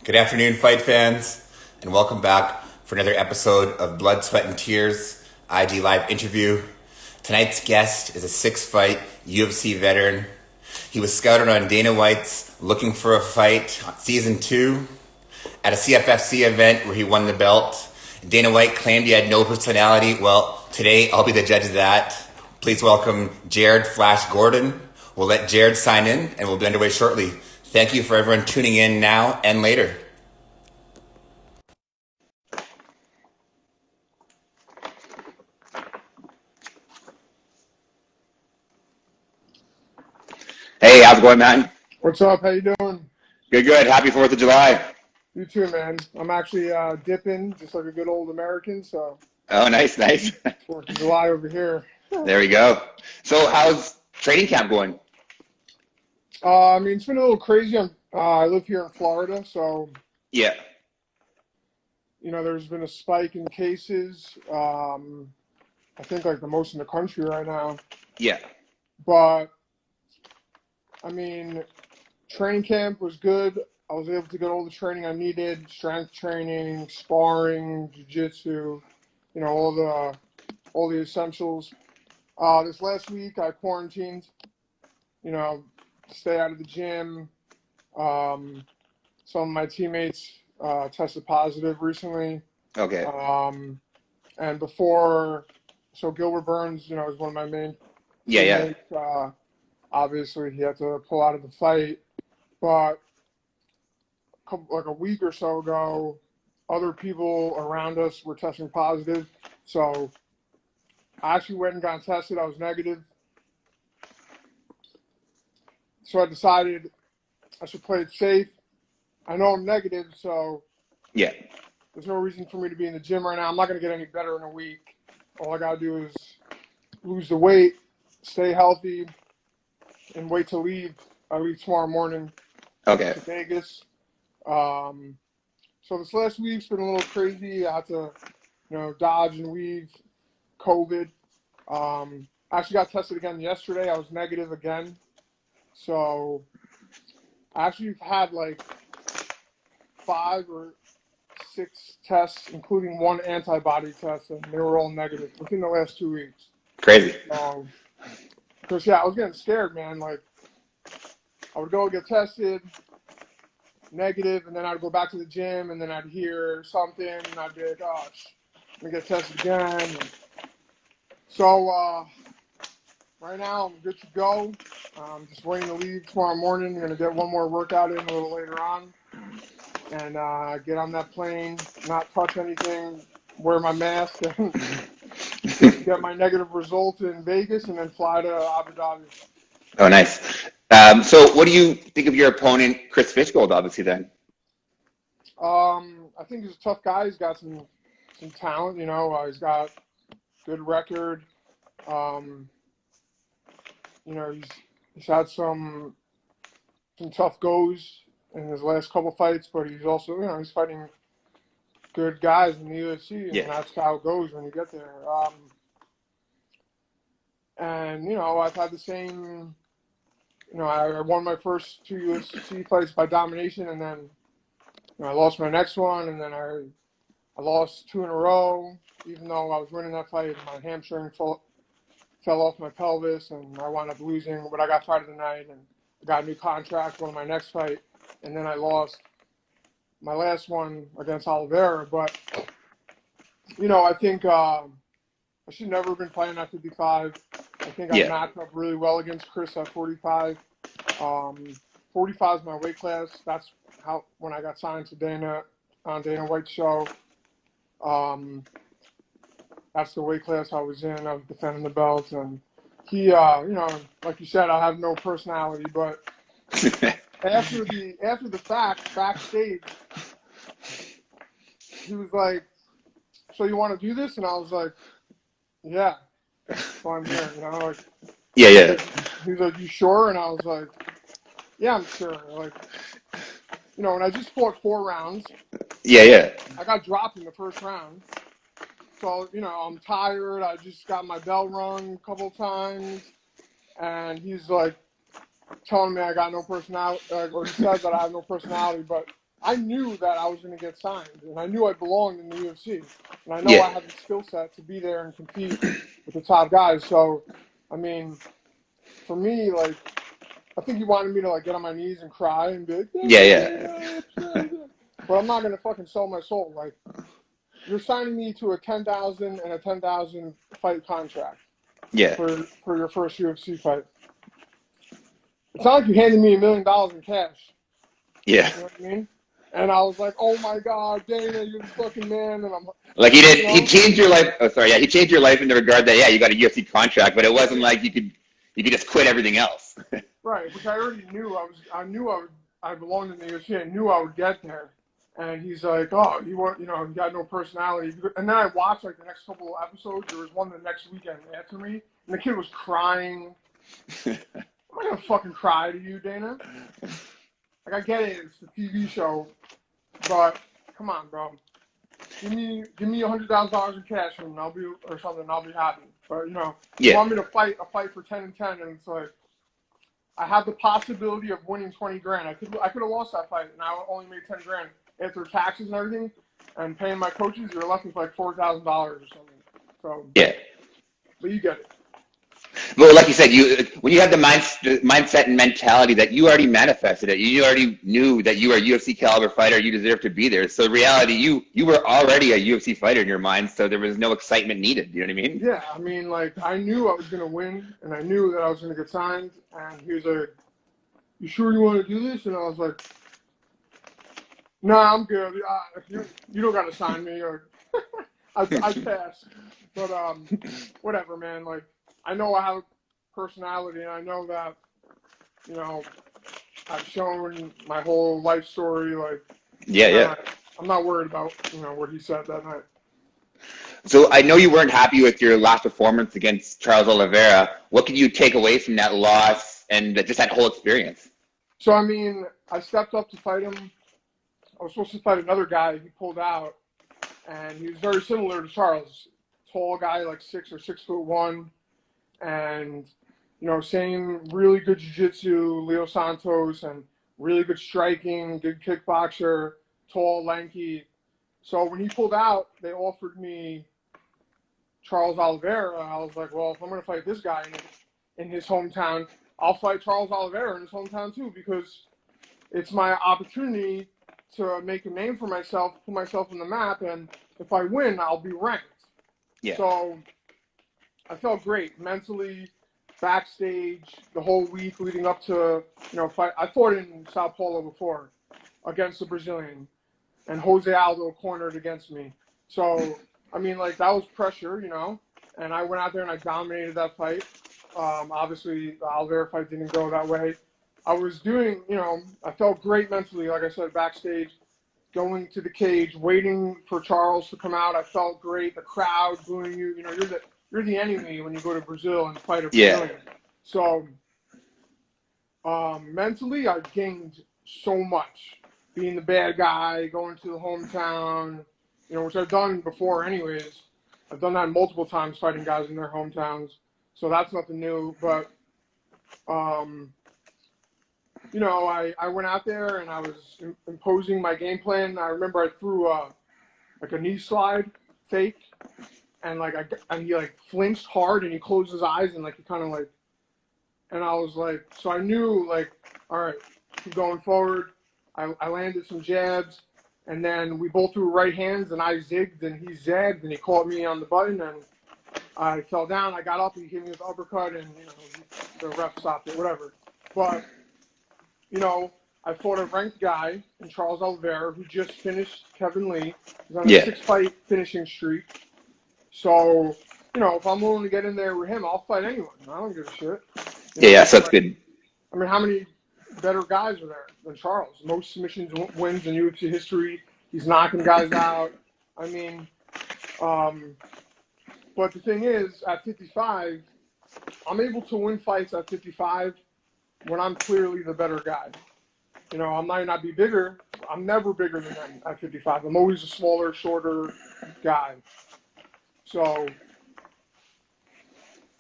Good afternoon, fight fans, and welcome back for another episode of Blood, Sweat, and Tears IG Live interview. Tonight's guest is a six-fight UFC veteran. He was scouted on Dana White's Looking for a Fight Season 2 at a CFFC event where he won the belt. Dana White claimed he had no personality. Well, today I'll be the judge of that. Please welcome Jared Flash Gordon. We'll let Jared sign in and we'll be underway shortly. Thank you for everyone tuning in now and later. Hey, how's it going, man? What's up? How you doing? Good, good. Happy 4th of July. You too, man. I'm actually dipping, just like a good old American. So Oh, nice, nice. 4th of July over here. There we go. So how's training camp going? I mean, it's been a little crazy. I live here in Florida, so Yeah. there's been a spike in cases. I think like the most in the country right now. Yeah. But I mean, training camp was good. I was able to get all the training I needed: strength training, sparring, jiu-jitsu. All the essentials. This last week I quarantined, stay out of the gym. Some of my teammates tested positive recently. Okay. And before, so Gilbert Burns, is one of my main Yeah, teammates. Obviously, he had to pull out of the fight. But like a week or so ago, other people around us were testing positive. So I actually went and got tested. I was negative. So I decided I should play it safe. I know I'm negative, so yeah. there's no reason for me to be in the gym right now. I'm not going to get any better in a week. All I got to do is lose the weight, stay healthy, and wait to leave. I leave tomorrow morning Okay. to Vegas. So this last week's been a little crazy. I had to, dodge and weave COVID. I actually got tested again yesterday. I was negative again. So I actually had like 5 or 6 tests, including one antibody test, and they were all negative within the last 2 weeks. Crazy. Because, I was getting scared, man. Like, I would go get tested, negative, and then I'd go back to the gym, and then I'd hear something, and I'd be like, oh, let me get tested again. And so right now I'm good to go. I'm just waiting to leave tomorrow morning. I'm going to get one more workout in a little later on and get on that plane, not touch anything, wear my mask, and get my negative result in Vegas, and then fly to Abu Dhabi. Oh, nice. So what do you think of your opponent, Chris Fishgold, obviously, then? I think he's a tough guy. He's got some talent, he's got good record. He's had some tough goes in his last couple fights, but he's also, he's fighting good guys in the UFC, and that's how it goes when you get there. I've had the same, I won my first 2 UFC fights by domination, and then I lost my next one, and then I lost 2 in a row, even though I was winning that fight. My hamstring fell off my pelvis, and I wound up losing, but I got fight of the night, and I got a new contract, won my next fight, and then I lost my last one against Oliveira. But, I think I should never have been fighting at 55. I think I matched up really well against Chris at 45. 45 is my weight class. That's when I got signed to Dana on Dana White's show. That's the weight class I was in. I was defending the belt, and he, like you said, I have no personality. But after the fact, backstage, he was like, "So you want to do this?" And I was like, "Yeah." So I'm here, like. Yeah. He was like, "You sure?" And I was like, "Yeah, I'm sure." Like, and I just fought 4 rounds. Yeah. I got dropped in the first round. So, I'm tired. I just got my bell rung a couple of times. And he's like telling me I got no personality, or he says that I have no personality. But I knew that I was going to get signed, and I knew I belonged in the UFC, and I know I Yeah. had the skill set to be there and compete with the top guys. So, I mean, for me, like, I think he wanted me to like get on my knees and cry and be like, Yeah, yeah. but I'm not going to fucking sell my soul. Like, you're signing me to a 10,000 and a 10,000 fight contract Yeah. for your first UFC fight. It's not like you handed me $1 million in cash. Yeah. You know what I mean? And I was like, oh my God, Dana, you're the fucking man. And I'm, Like you he know, changed your life. Oh, sorry. Yeah, he changed your life in the regard that, yeah, you got a UFC contract, but it wasn't like you could just quit everything else. right, which I already knew. I belonged in the UFC. I knew I would get there. And he's like, oh, you got no personality. And then I watched like the next couple of episodes. There was one the next weekend after me, and the kid was crying. I'm not gonna fucking cry to you, Dana. Like, I get it, it's the TV show, but come on, bro. Give me $100,000 in cash and I'll be happy. But you Yeah. want me to fight a fight for 10 and 10, and it's like I have the possibility of winning 20 grand. I could have lost that fight and I only made 10 grand after taxes and everything, and paying my coaches. You're left with like $4,000 or something. So Yeah. but you get it. Well, like you said, when you have the mindset and mentality that you already manifested it, you already knew that you are a UFC caliber fighter, you deserve to be there. So in reality, you were already a UFC fighter in your mind, so there was no excitement needed. You know what I mean? Yeah, I mean, like, I knew I was going to win, and I knew that I was going to get signed, and he was like, you sure you want to do this? And I was like, nah, I'm good. You don't got to sign me, or I pass. But whatever, man. Like, I know I have a personality, and I know that, I've shown my whole life story. Like, Yeah, yeah. I'm not worried about, what he said that night. So I know you weren't happy with your last performance against Charles Oliveira. What could you take away from that loss and just that whole experience? So, I mean, I stepped up to fight him. I was supposed to fight another guy. He pulled out, and he was very similar to Charles. Tall guy, like 6'1", and same really good jiu-jitsu, Leo Santos, and really good striking, good kickboxer, tall, lanky. So when he pulled out, they offered me Charles Oliveira. I was like, well, if I'm going to fight this guy in his hometown, I'll fight Charles Oliveira in his hometown too, because it's my opportunity to make a name for myself, put myself on the map, and if I win, I'll be ranked. Yeah. So I felt great mentally, backstage, the whole week leading up to, fight. I fought in Sao Paulo before against a Brazilian, and Jose Aldo cornered against me. So, I mean, like, that was pressure, and I went out there and I dominated that fight. Obviously, the Oliveira fight didn't go that way. I was doing, I felt great mentally, like I said, backstage, going to the cage, waiting for Charles to come out. I felt great. The crowd booing you. You're the enemy when you go to Brazil and fight a Brazilian. Yeah. So, mentally, I gained so much. Being the bad guy, going to the hometown, which I've done before anyways. I've done that multiple times, fighting guys in their hometowns. So that's nothing new. But, I went out there and I was imposing my game plan. I remember I threw a knee slide fake, and he like flinched hard and he closed his eyes and like he kind of like, and I was like, so I knew like, all right, keep going forward. I landed some jabs, and then we both threw right hands, and I zigged and he zagged, and he caught me on the button, and I fell down. I got up, he hit me with the uppercut, and the ref stopped it, whatever. But I fought a ranked guy in Charles Oliveira who just finished Kevin Lee. He's on a 6-fight finishing streak. So, if I'm willing to get in there with him, I'll fight anyone. I don't give a shit. Yeah, so that's good. I mean, how many better guys are there than Charles? Most submissions wins in UFC history. He's knocking guys out. I mean, but the thing is, at 55, I'm able to win fights at 55 when I'm clearly the better guy. I might not be bigger. I'm never bigger than them at 55. I'm always a smaller, shorter guy. So,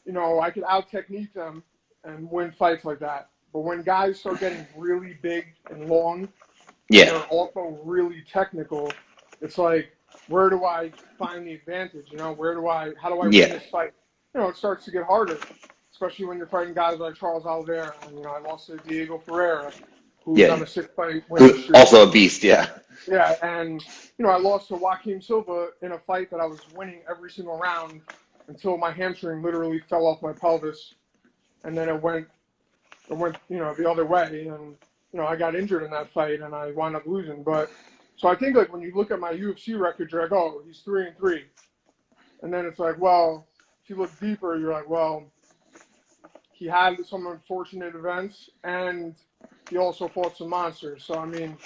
I could out-technique them and win fights like that. But when guys start getting really big and long, and Yeah. they're also really technical. It's like, where do I find the advantage? You know, how do I win Yeah. this fight? You know, it starts to get harder, especially when you're fighting guys like Charles Oliveira. And, you know, I lost to Diego Ferreira, who's on Yeah. a 6-fight winning Who's streak. also a beast. Yeah. Yeah, and, you know, I lost to Joaquim Silva in a fight that I was winning every single round until my hamstring literally fell off my pelvis, and then it went, you know, the other way, and, you know, I got injured in that fight, and I wound up losing. But so I think, like, when you look at my UFC record, you're like, oh, he's 3-3, and then it's like, well, if you look deeper, you're like, well, he had some unfortunate events, and he also fought some monsters. So I mean,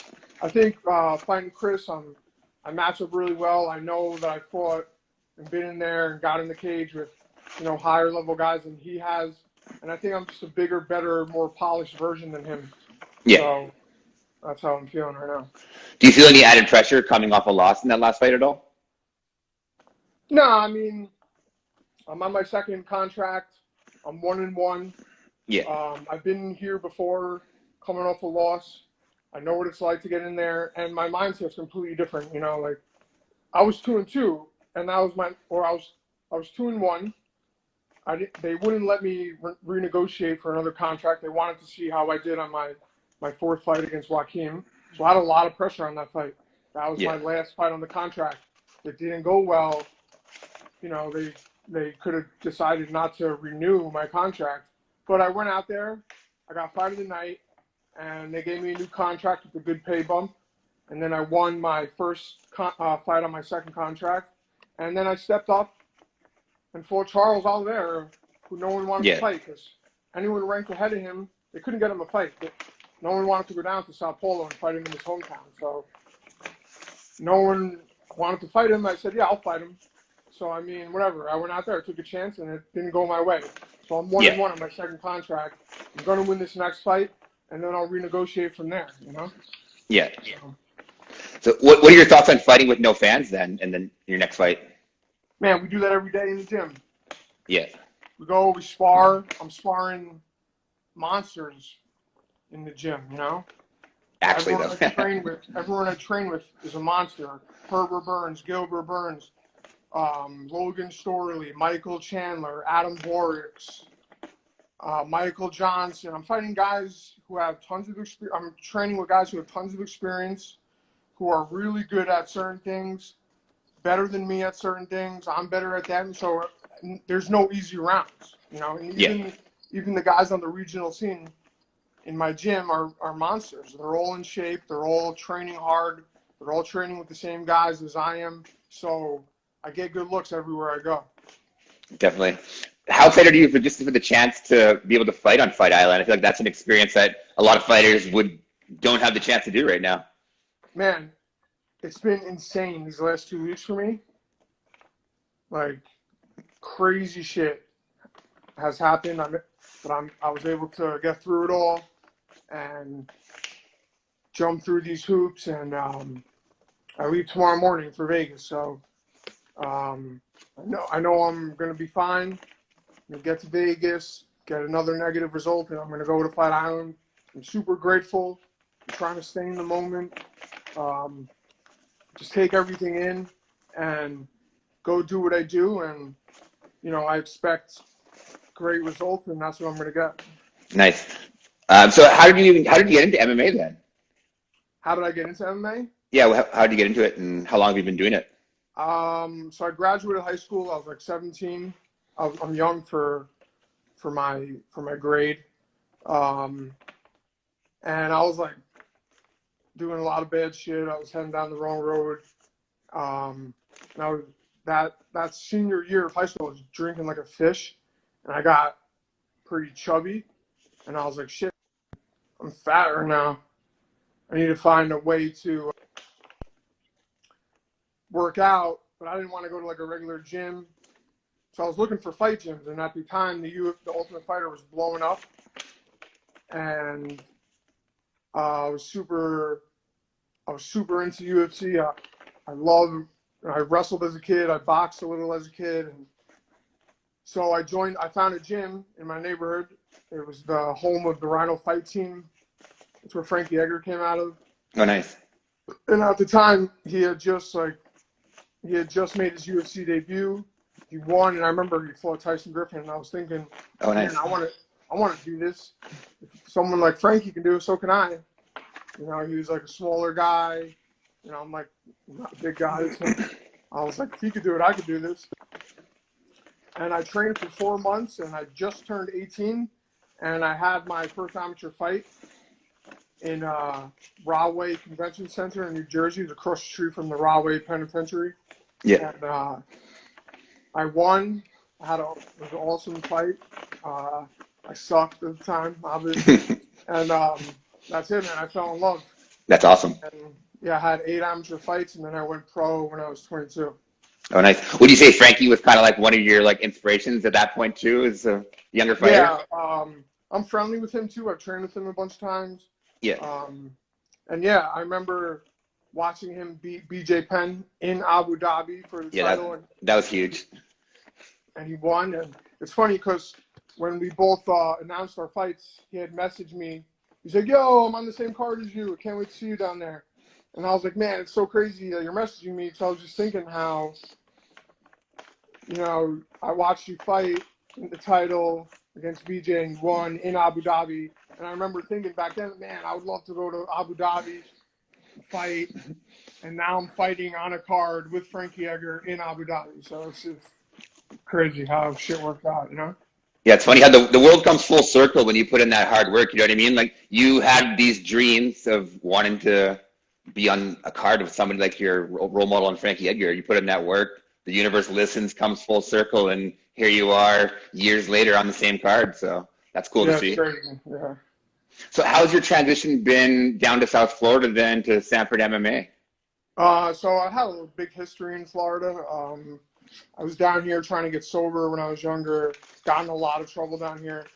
I think fighting Chris, I match up really well. I know that I fought and been in there and got in the cage with, you know, higher level guys than he has. And I think I'm just a bigger, better, more polished version than him. Yeah. So that's how I'm feeling right now. Do you feel any added pressure coming off a loss in that last fight at all? No, I mean, I'm on my second contract. I'm 1-1. Yeah. I've been here before, coming off a loss. I know what it's like to get in there, and my mindset's completely different. You know, like I was 2-2, and that was I was 2-1. They wouldn't let me renegotiate for another contract. They wanted to see how I did on my fourth fight against Joaquim. So I had a lot of pressure on that fight. That was my Yeah. last fight on the contract. It didn't go well. You know, they could have decided not to renew my contract. But I went out there. I got fight of the night, and they gave me a new contract with a good pay bump. And then I won my first fight on my second contract. And then I stepped up and fought Charles Oliveira, who no one wanted to Yeah. fight because anyone ranked ahead of him, they couldn't get him a fight. No one wanted to go down to Sao Paulo and fight him in his hometown. So no one wanted to fight him. I said, yeah, I'll fight him. So, I mean, whatever. I went out there, I took a chance, and it didn't go my way. So I'm 1-1 on my second contract. I'm going to win this next fight, and then I'll renegotiate from there, you know? Yeah. So, So what are your thoughts on fighting with no fans then, and then your next fight? man, we do that every day in the gym. Yeah. We go, we spar. I'm sparring monsters in the gym, you know? Actually, Everyone though. I train with is a monster. Herbert Burns, Gilbert Burns, Logan Storley, Michael Chandler, Adam Borix, Michael Johnson. I'm fighting guys who have tons of experience. I'm training with guys who have tons of experience, who are really good at certain things, better than me at certain things. I'm better at them. So there's no easy rounds, you know. And Yeah. even the guys on the regional scene in my gym are monsters. They're all in shape. They're all training hard. They're all training with the same guys as I am. So I get good looks everywhere I go. Definitely. How excited are you for the chance to be able to fight on Fight Island? I feel like that's an experience that a lot of fighters don't have the chance to do right now. Man, it's been insane these last 2 weeks for me. Like, crazy shit has happened, but I was able to get through it all and jump through these hoops. And I leave tomorrow morning for Vegas, so I know I'm gonna be fine. I'm gonna get to Vegas, get another negative result, and I'm gonna go to Fight Island. I'm super grateful. I'm trying to stay in the moment. Just take everything in and go do what I do, and you know, I expect great results, and that's what I'm going to get. Nice. So how did you get into MMA then? How did I get into MMA? Yeah. How did you get into it, and how long have you been doing it? So I graduated high school. I was like 17. I'm young for my grade, and I was like doing a lot of bad shit. I was heading down the wrong road. And I was that senior year of high school, I was drinking like a fish, and I got pretty chubby, and I was like, shit, I'm fatter now. I need to find a way to work out, but I didn't want to go to like a regular gym. So I was looking for fight gyms, and at the time, the Ultimate Fighter was blowing up, and I was super into UFC. I wrestled as a kid. I boxed a little as a kid, and so I found a gym in my neighborhood. It was the home of the Rhino Fight Team. It's where Frankie Edgar came out of. Oh, nice. And at the time, he had just made his UFC debut. He won, and I remember he fought Tyson Griffin, and I was thinking, Oh, man, nice. I want to do this. If someone like Frankie can do it, so can I. You know, he was like a smaller guy. You know, I'm like not a big guy, so I was like, if he could do it, I could do this. And I trained for 4 months, and I just turned 18, and I had my first amateur fight in Rahway Convention Center in New Jersey. It was across the street from the Rahway Penitentiary. Yeah. And I won. It was an awesome fight. I sucked at the time, obviously. And that's it, man. I fell in love. That's awesome. And yeah, I had 8 amateur fights, and then I went pro when I was 22. Oh, nice. Would you say Frankie was kind of like one of your like inspirations at that point too, as a younger fighter? Yeah, I'm friendly with him too. I've trained with him a bunch of times. Yeah. And yeah, I remember watching him beat BJ Penn in Abu Dhabi for the title. That was huge. And he won. And it's funny because when we both announced our fights, he had messaged me. He's like, yo, I'm on the same card as you. I can't wait to see you down there. And I was like, man, it's so crazy that you're messaging me. So I was just thinking how, you know, I watched you fight in the title against BJ and you won in Abu Dhabi. And I remember thinking back then, man, I would love to go to Abu Dhabi and fight. And now I'm fighting on a card with Frankie Edgar in Abu Dhabi. So it's just crazy how shit worked out, you know? Yeah, it's funny how the world comes full circle when you put in that hard work. You know what I mean? Like you had these dreams of wanting to be on a card with somebody like your role model and Frankie Edgar. You put in that work, the universe listens, comes full circle, and here you are years later on the same card. So that's cool to see. It's crazy. Yeah. So how's your transition been down to South Florida then to Sanford MMA? So I had a big history in Florida. I was down here trying to get sober when I was younger, got in a lot of trouble down here.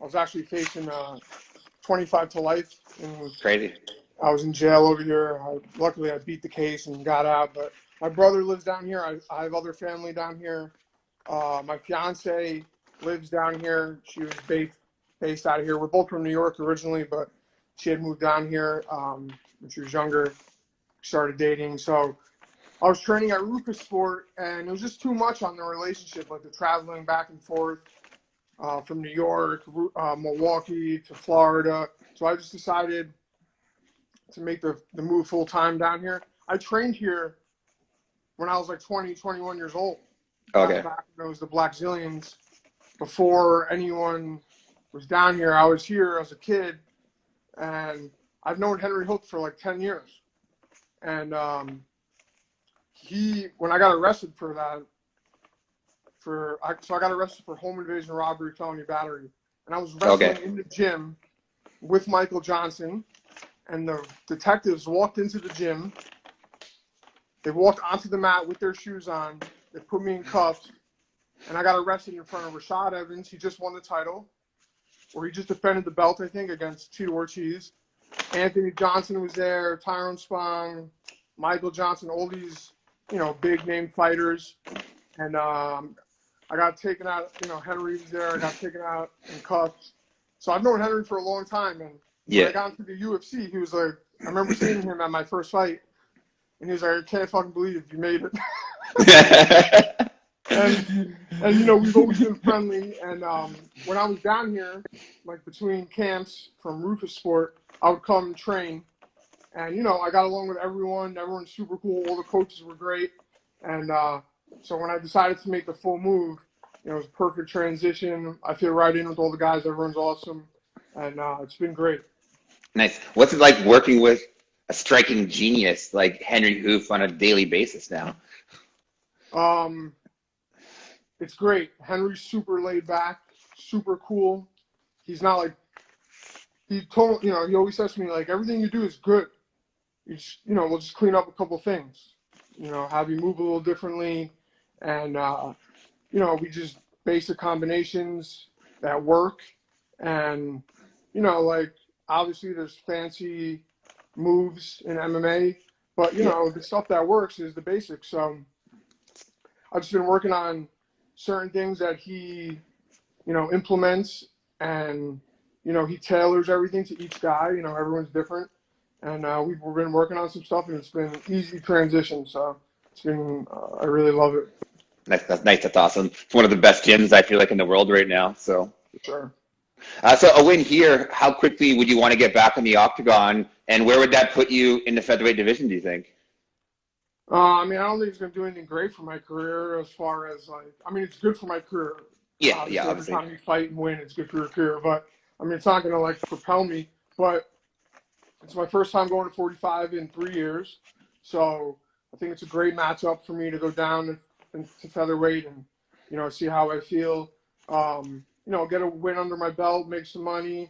I was actually facing 25 to life. Crazy. I was in jail over here. Luckily, I beat the case and got out. But my brother lives down here. I have other family down here. My fiance lives down here. She was based out of here. We're both from New York originally, but she had moved down here when she was younger. Started dating. So I was training at Rufus Sport, and it was just too much on the relationship, like the traveling back and forth from New York, Milwaukee to Florida. So I just decided to make the move full time down here. I trained here when I was like 20, 21 years old. Okay. Back when it was the Black Zillions. Before anyone was down here, I was here as a kid, and I've known Henry Hook for like 10 years. And when I got arrested for that, so I got arrested for home invasion, robbery, felony battery. And I was wrestling in the gym with Michael Johnson. And the detectives walked into the gym. They walked onto the mat with their shoes on. They put me in cuffs. And I got arrested in front of Rashad Evans. He just won the title. Or he just defended the belt, I think, against Tito Ortiz. Anthony Johnson was there. Tyrone Spong, Michael Johnson, all these, big name fighters. And I got taken out. Henry was there. I got taken out in cuffs. So I've known Henry for a long time. And when I got into the UFC, he was like, I remember seeing him at my first fight, and he was like, I can't fucking believe you made it. and we've always been friendly. And when I was down here, like between camps from Rufus Sport, I would come and train. And, I got along with everyone. Everyone's super cool. All the coaches were great. And so when I decided to make the full move, it was a perfect transition. I fit right in with all the guys. Everyone's awesome. And it's been great. Nice. What's it like working with a striking genius like Henry Hoof on a daily basis now? It's great. Henry's super laid back, super cool. He's not like, he always says to me, like, everything you do is good. We'll just clean up a couple things, have you move a little differently. And, we just basic combinations that work. And, obviously there's fancy moves in MMA, but, the stuff that works is the basics. So I've just been working on certain things that he, implements, and, he tailors everything to each guy. Everyone's different. and we've been working on some stuff, and it's been easy transition. So it's been I really love it. That's nice. That's awesome. It's one of the best gyms I feel like in the world right now. So, For sure. so a win here. How quickly would you want to get back in the octagon, and where would that put you in the featherweight division? Do you think? I mean, I don't think it's going to do anything great for my career as far as like, I mean, it's good for my career. Yeah, Obviously, yeah, every obviously. time you fight and win, it's good for your career. But I mean, it's not going to like propel me. But it's my first time going to 45 in 3 years, so I think it's a great matchup for me to go down into featherweight and see how I feel. Get a win under my belt, make some money,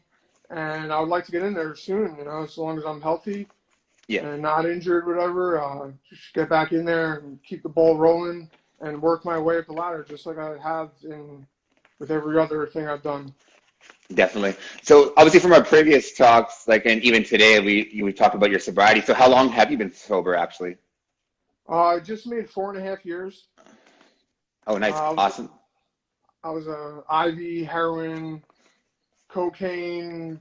and I would like to get in there soon. As long as I'm healthy. Yeah. And not injured, whatever, just get back in there and keep the ball rolling and work my way up the ladder, just like I have with every other thing I've done. Definitely. So obviously from our previous talks, like, and even today, we talked about your sobriety. So how long have you been sober, actually? I just made 4.5 years. Oh, nice. Awesome. I was a IV, heroin, cocaine,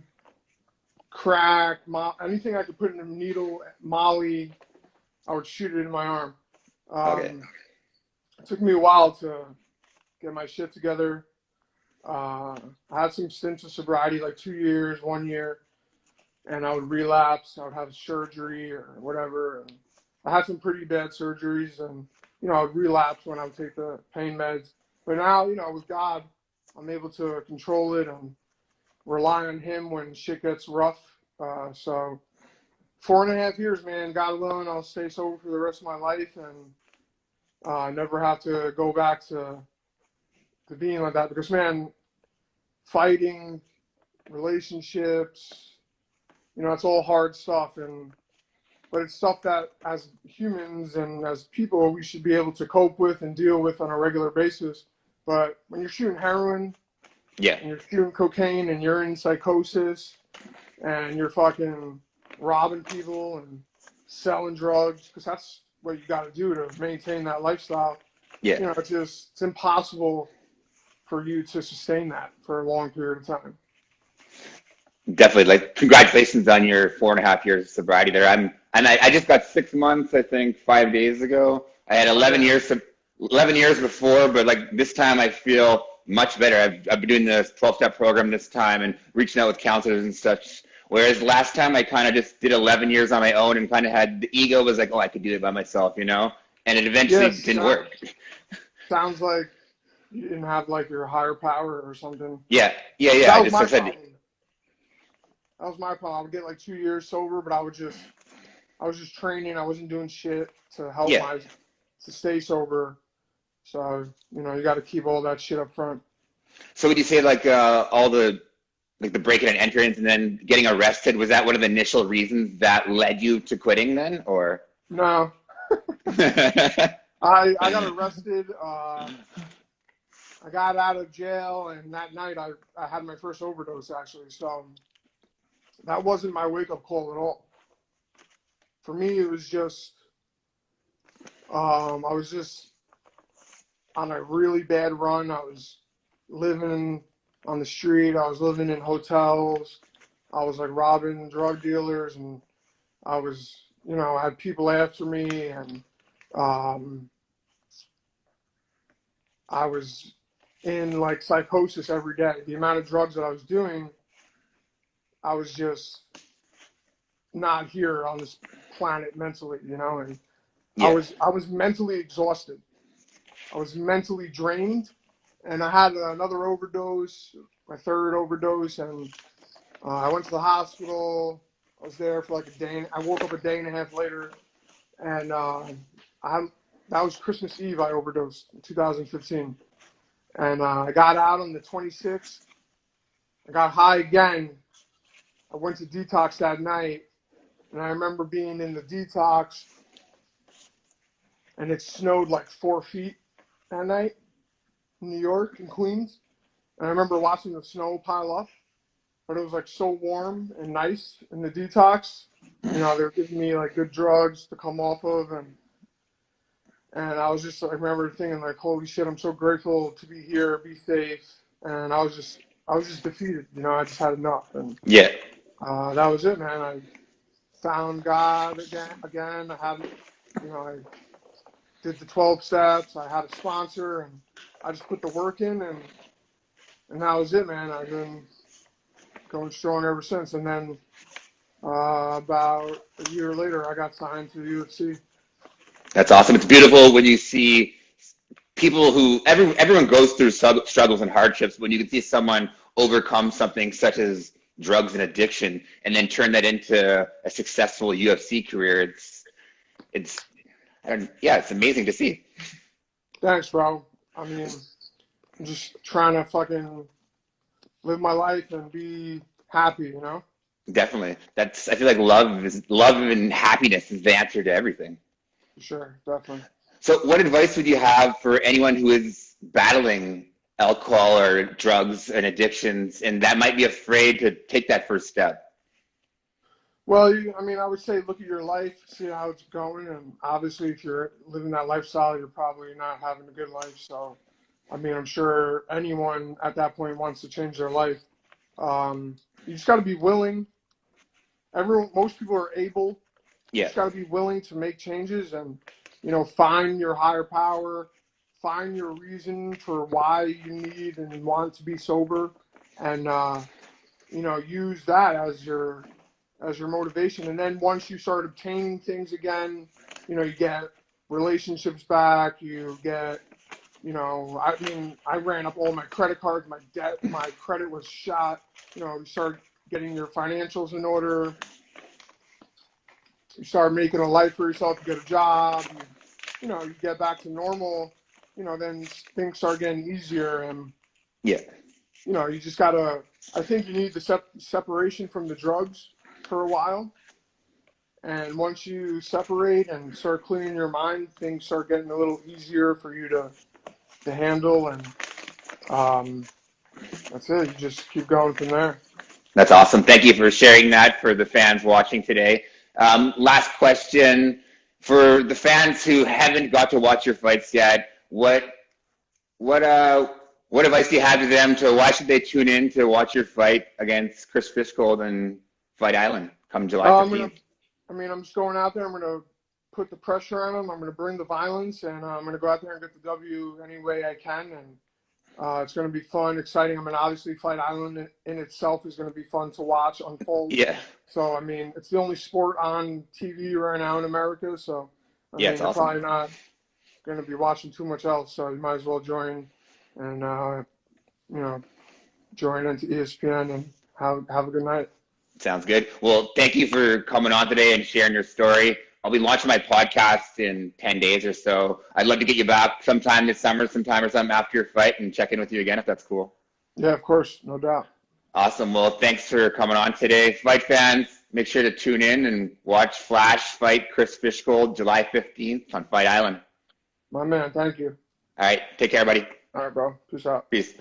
crack, anything I could put in a needle, Molly, I would shoot it in my arm. Okay. It took me a while to get my shit together. I had some stints of sobriety, like 2 years, 1 year, and I would relapse. I would have surgery or whatever. And I had some pretty bad surgeries, and I would relapse when I would take the pain meds. But now, with God, I'm able to control it and rely on Him when shit gets rough. So 4.5 years, man. God willing, I'll stay sober for the rest of my life and never have to go back to being like that. Because, man, fighting, relationships, it's all hard stuff. But it's stuff that as humans and as people, we should be able to cope with and deal with on a regular basis. But when you're shooting heroin, Yeah. and you're shooting cocaine and you're in psychosis and you're fucking robbing people and selling drugs, because that's what you got to do to maintain that lifestyle. Yeah. It's impossible for you to sustain that for a long period of time. Definitely. Like, congratulations on your 4.5 years of sobriety there. I just got 6 months, I think, 5 days ago. I had 11 years before, but like this time I feel much better. I've been doing the 12-step program this time and reaching out with counselors and such. Whereas last time I kind of just did 11 years on my own and kind of had the ego was like, oh, I could do it by myself, and it eventually didn't work. Sounds like you didn't have like your higher power or something. Yeah. That was my problem. That was my problem. I would get like 2 years sober, but I was just training. I wasn't doing shit to help to stay sober. So, you got to keep all that shit up front. So would you say like all the breaking and entering and then getting arrested, was that one of the initial reasons that led you to quitting then, or? No. I got arrested. I got out of jail, and that night I had my first overdose, actually. So that wasn't my wake-up call at all. For me, it was just I was just on a really bad run. I was living on the street. I was living in hotels. I was like robbing drug dealers, and I was, I had people after me, and I was in like psychosis every day. The amount of drugs that I was doing, I was just not here on this planet mentally, and I was mentally exhausted. I was mentally drained, and I had another overdose, my third overdose, and I went to the hospital. I was there for like a day. I woke up a day and a half later, and that was Christmas Eve. I overdosed in 2015, and I got out on the 26th. I got high again. I went to detox that night, and I remember being in the detox, and it snowed like 4 feet that night in New York and Queens. And I remember watching the snow pile up, but it was like so warm and nice in the detox. They were giving me like good drugs to come off of, and I was just, I remember thinking like, holy shit, I'm so grateful to be here, be safe. And I was just defeated. I just had enough. And that was it, man. I found God again. I had, I did the 12 steps. I had a sponsor, and I just put the work in, and that was it, man. I've been going strong ever since. And then about a year later, I got signed to the UFC. That's awesome. It's beautiful when you see people who everyone goes through struggles and hardships. When you can see someone overcome something such as drugs and addiction, and then turn that into a successful UFC career, it's amazing to see. Thanks, bro. I mean, I'm just trying to fucking live my life and be happy, you know? Definitely. I feel like love and happiness is the answer to everything. Sure, definitely. So what advice would you have for anyone who is battling alcohol or drugs and addictions and that might be afraid to take that first step? Well, I would say look at your life, see how it's going, and obviously if you're living that lifestyle, you're probably not having a good life. So, I'm sure anyone at that point wants to change their life. You just got to be willing. Most people are able. You just got to be willing to make changes and, find your higher power, find your reason for why you need and want to be sober, and use that as your motivation. And then once you start obtaining things again, you get relationships back, you get, I ran up all my credit cards, my debt, my credit was shot. You start getting your financials in order. You start making a life for yourself, you get a job, you get back to normal, then things start getting easier. And, you just gotta, I think you need the separation from the drugs for a while. And once you separate and start clearing your mind, things start getting a little easier for you to handle. And that's it. You just keep going from there. That's awesome. Thank you for sharing that for the fans watching today. Last question. For the fans who haven't got to watch your fights yet, what advice do you have to them why should they tune in to watch your fight against Chris Fishgold and Fight Island come July 15th? I'm just going out there. I'm going to put the pressure on them. I'm going to bring the violence, and I'm going to go out there and get the W any way I can. And it's going to be fun, exciting. Obviously, Fight Island in itself is going to be fun to watch unfold. Yeah. So, it's the only sport on TV right now in America. So, you're awesome. Probably not going to be watching too much else. So, you might as well join and, join into ESPN and have a good night. Sounds good. Well, thank you for coming on today and sharing your story. I'll be launching my podcast in 10 days or so. I'd love to get you back sometime this summer, sometime or something after your fight and check in with you again if that's cool. Yeah, of course. No doubt. Awesome. Well, thanks for coming on today. Fight fans, make sure to tune in and watch Flash fight Chris Fishgold July 15th on Fight Island. My man, thank you. All right. Take care, buddy. All right, bro. Peace out. Peace.